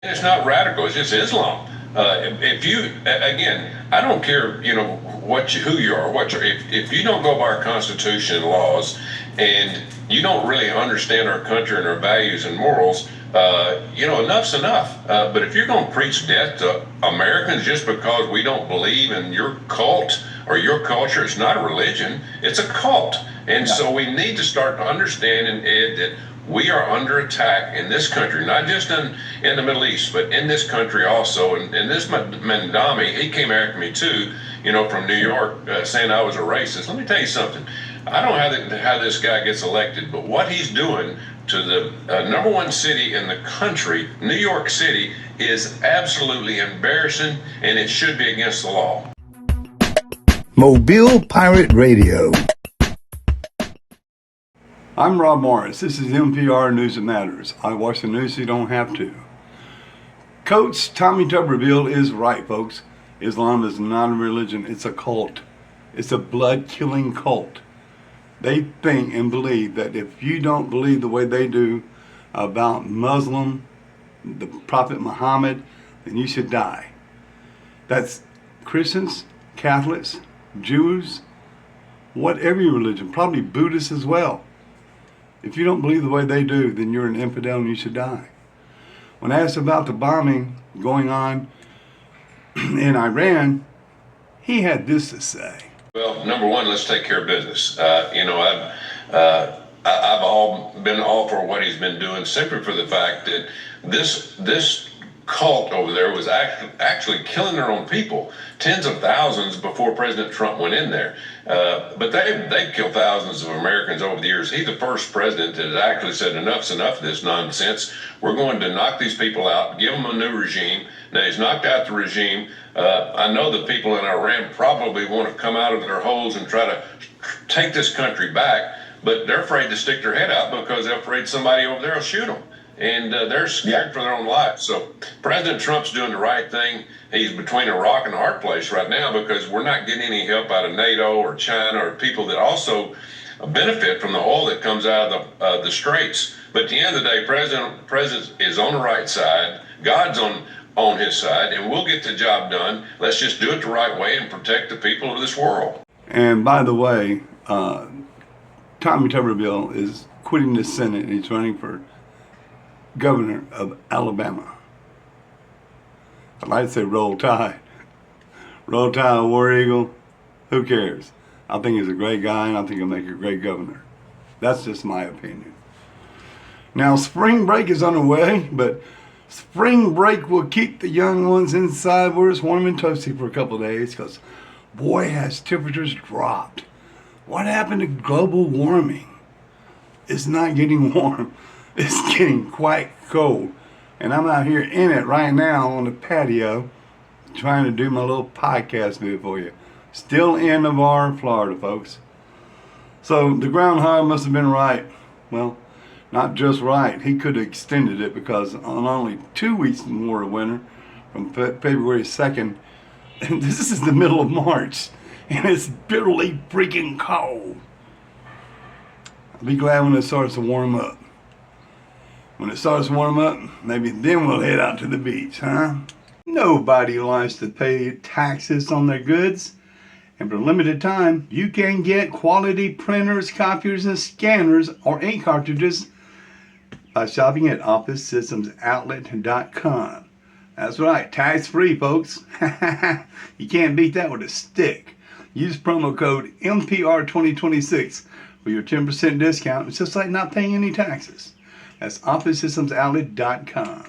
It's not radical. It's just Islam. If you, again, I don't care, who you are, if you don't go by our Constitution and laws, and you don't really understand our country and our values and morals, enough's enough. But if you're going to preach death to Americans just because we don't believe in your cult or your culture, it's not a religion, it's a cult. And so we need to start understanding, Ed, that we are under attack in this country, not just in the Middle East, but in this country also. And this Mandami, he came after me too, from New York, saying I was a racist. Let me tell you something. I don't know how this guy gets elected, but what he's doing to the number one city in the country, New York City, is absolutely embarrassing, and it should be against the law. Mobile Pirate Radio. I'm Rob Morris. This is NPR News That Matters. I watch the news so you don't have to. Coach Tommy Tuberville is right, folks. Islam is not a religion. It's a cult. It's a blood-killing cult. They think and believe that if you don't believe the way they do about Muslim, the Prophet Muhammad, then you should die. That's Christians, Catholics, Jews, whatever your religion, probably Buddhists as well. If you don't believe the way they do, then you're an infidel and you should die. When asked about the bombing going on in Iran, he had this to say. Well, number one, let's take care of business. I've been all for what he's been doing, simply for the fact that this cult over there was actually killing their own people, tens of thousands before President Trump went in there. But they've killed thousands of Americans over the years. He's the first president that has actually said enough's enough of this nonsense. We're going to knock these people out, give them a new regime. Now, he's knocked out the regime. I know the people in Iran probably want to come out of their holes and try to take this country back, but they're afraid to stick their head out because they're afraid somebody over there will shoot them. And they're scared for their own lives. So President Trump's doing the right thing. He's between a rock and a hard place right now because we're not getting any help out of NATO or China or people that also benefit from the oil that comes out of the straits. But at the end of the day, President is on the right side. God's on his side, and we'll get the job done. Let's just do it the right way and protect the people of this world. And by the way, Tommy Tuberville is quitting the Senate and he's running for governor of Alabama. I'd like to say roll tide. Roll tide, War Eagle. Who cares? I think he's a great guy and I think he'll make a great governor. That's just my opinion. Now, spring break is underway, but spring break will keep the young ones inside where it's warm and toasty for a couple of days because, boy, has temperatures dropped. What happened to global warming? It's not getting warm. It's getting quite cold. And I'm out here in it right now on the patio trying to do my little podcast video for you. Still in Navarre, Florida, folks. So the groundhog must have been right. Well, not just right. He could have extended it because on only 2 weeks more of winter, from February 2nd, and this is the middle of March, and it's bitterly freaking cold. I'll be glad when it starts to warm up. When it starts to warm up, maybe then we'll head out to the beach, huh? Nobody likes to pay taxes on their goods. And for a limited time, you can get quality printers, copiers, and scanners or ink cartridges by shopping at OfficeSystemsOutlet.com. That's right, tax-free, folks. You can't beat that with a stick. Use promo code MPR2026 for your 10% discount. It's just like not paying any taxes. That's OfficeSystemsOutlet.com.